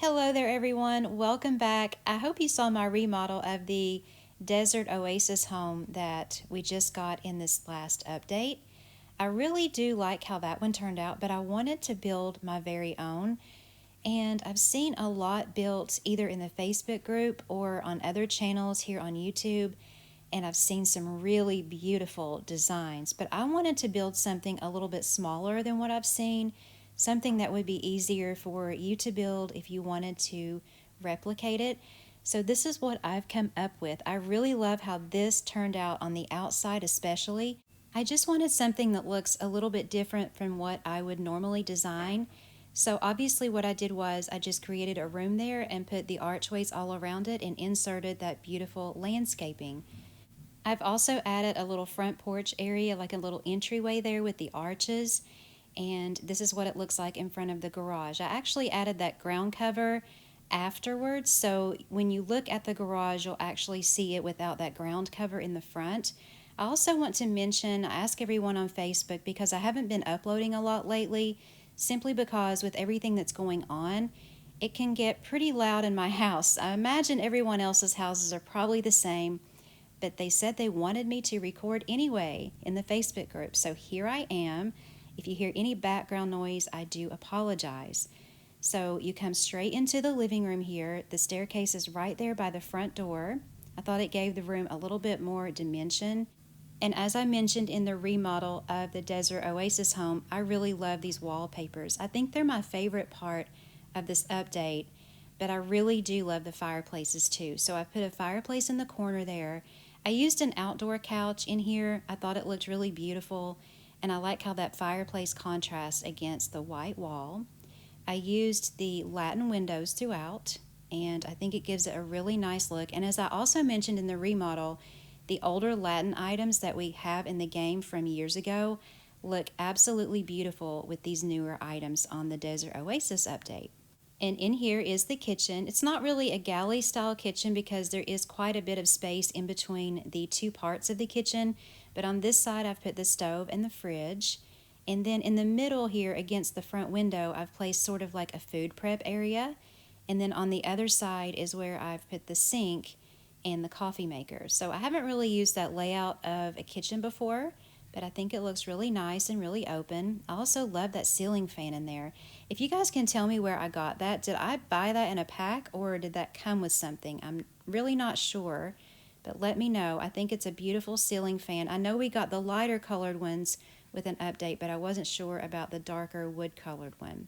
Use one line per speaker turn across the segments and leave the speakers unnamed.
Hello there everyone, welcome back. I hope you saw my remodel of the Desert Oasis home that we just got in this last update. I really do like how that one turned out, but I wanted to build my very own. And I've seen a lot built either in the Facebook group or on other channels here on YouTube. And I've seen some really beautiful designs, but I wanted to build something a little bit smaller than what I've seen, something that would be easier for you to build if you wanted to replicate it. So this is what I've come up with. I really love how this turned out on the outside especially. I just wanted something that looks a little bit different from what I would normally design. So obviously what I did was I just created a room there and put the archways all around it and inserted that beautiful landscaping. I've also added a little front porch area, like a little entryway there with the arches, and this is what it looks like in front of the garage. I actually added that ground cover afterwards, so when you look at the garage, you'll actually see it without that ground cover in the front. I also want to mention, I ask everyone on Facebook because I haven't been uploading a lot lately, simply because with everything that's going on, it can get pretty loud in my house. I imagine everyone else's houses are probably the same, but they said they wanted me to record anyway in the Facebook group. So here I am. If you hear any background noise, I do apologize. So you come straight into the living room here. The staircase is right there by the front door. I thought it gave the room a little bit more dimension. And as I mentioned in the remodel of the Desert Oasis home, I really love these wallpapers. I think they're my favorite part of this update, but I really do love the fireplaces too. So I put a fireplace in the corner there. I used an outdoor couch in here. I thought it looked really beautiful, and I like how that fireplace contrasts against the white wall. I used the Latin windows throughout, and I think it gives it a really nice look. And as I also mentioned in the remodel, the older Latin items that we have in the game from years ago look absolutely beautiful with these newer items on the Desert Oasis update. And in here is the kitchen. It's not really a galley style kitchen because there is quite a bit of space in between the two parts of the kitchen. But on this side, I've put the stove and the fridge. And then in the middle here against the front window, I've placed sort of like a food prep area. And then on the other side is where I've put the sink and the coffee maker. So I haven't really used that layout of a kitchen before, but I think it looks really nice and really open. I also love that ceiling fan in there. If you guys can tell me where I got that, did I buy that in a pack or did that come with something? I'm really not sure, but let me know. I think it's a beautiful ceiling fan. I know we got the lighter colored ones with an update, but I wasn't sure about the darker wood colored one.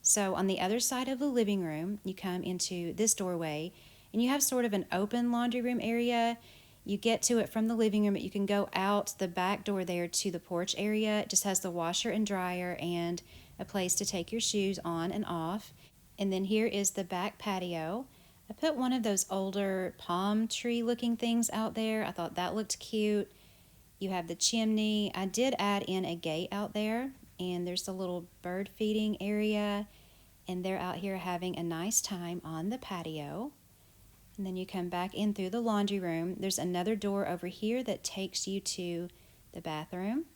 So on the other side of the living room, you come into this doorway and you have sort of an open laundry room area. You get to it from the living room, but you can go out the back door there to the porch area. It just has the washer and dryer and a place to take your shoes on and off. And then here is the back patio. I put one of those older palm tree looking things out there. I thought that looked cute. You have the chimney. I did add in a gate out there, and there's a little bird feeding area, and they're out here having a nice time on the patio. And then you come back in through the laundry room. There's another door over here that takes you to the bathroom.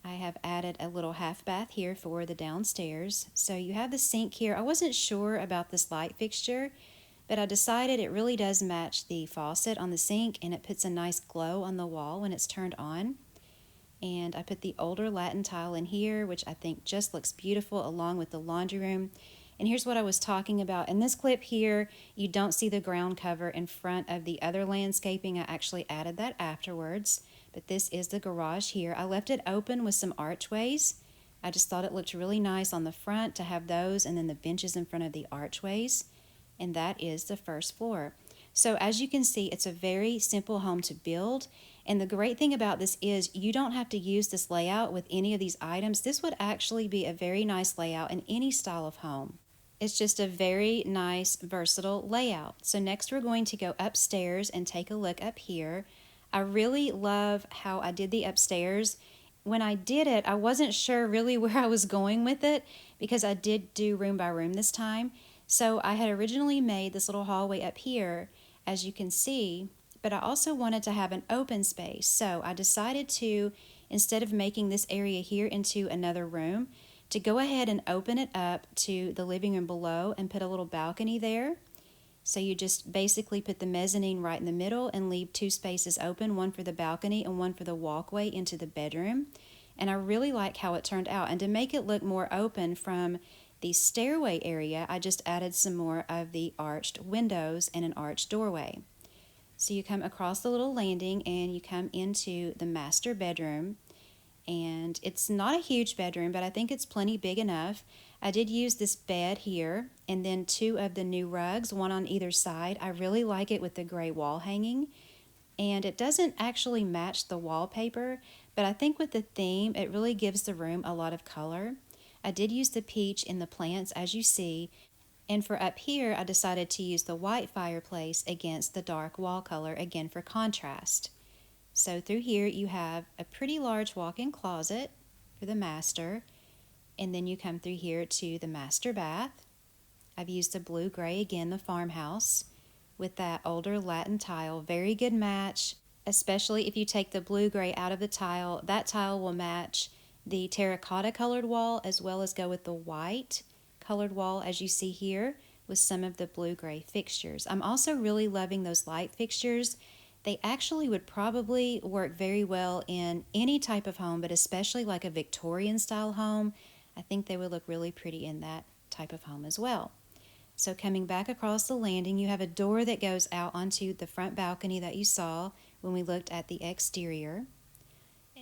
I have added a little half bath here for the downstairs. So you have the sink here. I wasn't sure about this light fixture, but I decided it really does match the faucet on the sink, and it puts a nice glow on the wall when it's turned on. And I put the older Latin tile in here, which I think just looks beautiful along with the laundry room. And here's what I was talking about. In this clip here, you don't see the ground cover in front of the other landscaping. I actually added that afterwards, but this is the garage here. I left it open with some archways. I just thought it looked really nice on the front to have those and then the benches in front of the archways. And that is the first floor. So as you can see, it's a very simple home to build. And the great thing about this is you don't have to use this layout with any of these items. This would actually be a very nice layout in any style of home. It's just a very nice, versatile layout. So next we're going to go upstairs and take a look up here. I really love how I did the upstairs. When I did it, I wasn't sure really where I was going with it because I did do room by room this time. So I had originally made this little hallway up here, as you can see, but I also wanted to have an open space. So I decided to, instead of making this area here into another room, to go ahead and open it up to the living room below and put a little balcony there. So you just basically put the mezzanine right in the middle and leave 2 spaces open, one for the balcony and one for the walkway into the bedroom. And I really like how it turned out. And to make it look more open from the stairway area, I just added some more of the arched windows and an arched doorway. So you come across the little landing and you come into the master bedroom. And it's not a huge bedroom, but I think it's plenty big enough. I did use this bed here and then 2 of the new rugs, one on either side. I really like it with the gray wall hanging. And it doesn't actually match the wallpaper, but I think with the theme, it really gives the room a lot of color. I did use the peach in the plants, as you see, and for up here, I decided to use the white fireplace against the dark wall color, again for contrast. So through here, you have a pretty large walk-in closet for the master, and then you come through here to the master bath. I've used the blue-gray, again, the farmhouse, with that older Latin tile. Very good match, especially if you take the blue-gray out of the tile. That tile will match the terracotta colored wall as well as go with the white colored wall, as you see here, with some of the blue-gray fixtures. I'm also really loving those light fixtures. They actually would probably work very well in any type of home, but especially like a Victorian style home. I think they would look really pretty in that type of home as well. So coming back across the landing, you have a door that goes out onto the front balcony that you saw when we looked at the exterior.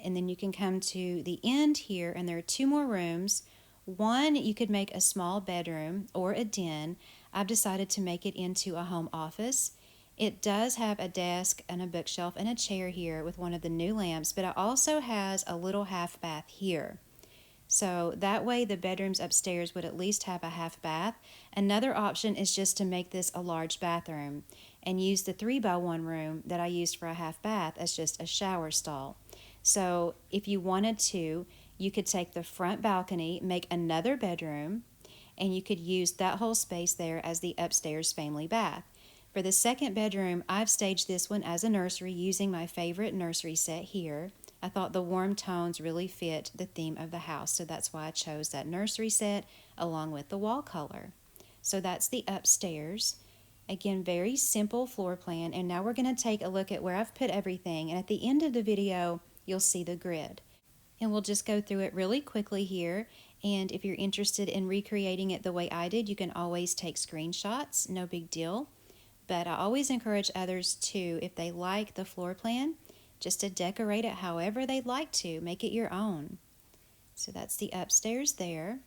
And then you can come to the end here, and there are 2 more rooms. One, you could make a small bedroom or a den. I've decided to make it into a home office. It does have a desk and a bookshelf and a chair here with one of the new lamps, but it also has a little half bath here. So that way the bedrooms upstairs would at least have a half bath. Another option is just to make this a large bathroom and use the 3x1 room that I used for a half bath as just a shower stall. So if you wanted to, you could take the front balcony, make another bedroom, and you could use that whole space there as the upstairs family bath. For the second bedroom, I've staged this one as a nursery using my favorite nursery set here. I thought the warm tones really fit the theme of the house, so that's why I chose that nursery set along with the wall color. So that's the upstairs. Again, very simple floor plan, and now we're going to take a look at where I've put everything, and at the end of the video, you'll see the grid. And we'll just go through it really quickly here, and if you're interested in recreating it the way I did, you can always take screenshots, no big deal. But I always encourage others to, if they like the floor plan, just to decorate it however they'd like to. Make it your own. So that's the upstairs there.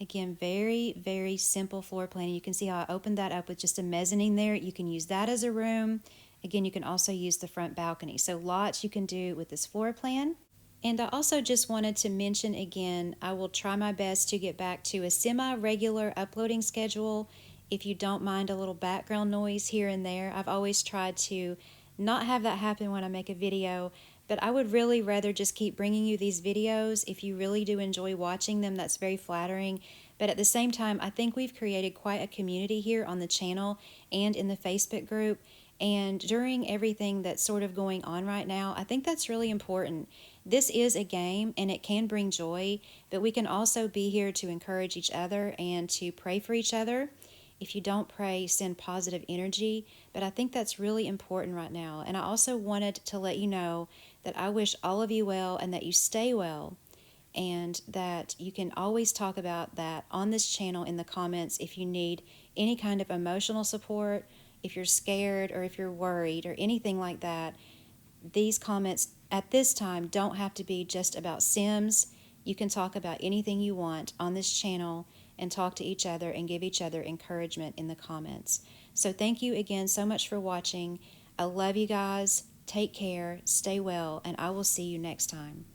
Again, very, very simple floor plan. You can see how I opened that up with just a mezzanine there. You can use that as a room. Again, you can also use the front balcony. So lots you can do with this floor plan. And I also just wanted to mention again, I will try my best to get back to a semi-regular uploading schedule. If you don't mind a little background noise here and there, I've always tried to not have that happen when I make a video, but I would really rather just keep bringing you these videos. If you really do enjoy watching them, that's very flattering. But at the same time, I think we've created quite a community here on the channel and in the Facebook group. And during everything that's sort of going on right now, I think that's really important. This is a game and it can bring joy, but we can also be here to encourage each other and to pray for each other. If you don't pray, send positive energy, but I think that's really important right now. And I also wanted to let you know that I wish all of you well and that you stay well, and that you can always talk about that on this channel in the comments if you need any kind of emotional support, if you're scared or if you're worried or anything like that. These comments at this time don't have to be just about Sims. You can talk about anything you want on this channel and talk to each other and give each other encouragement in the comments. So thank you again so much for watching. I love you guys. Take care, stay well, and I will see you next time.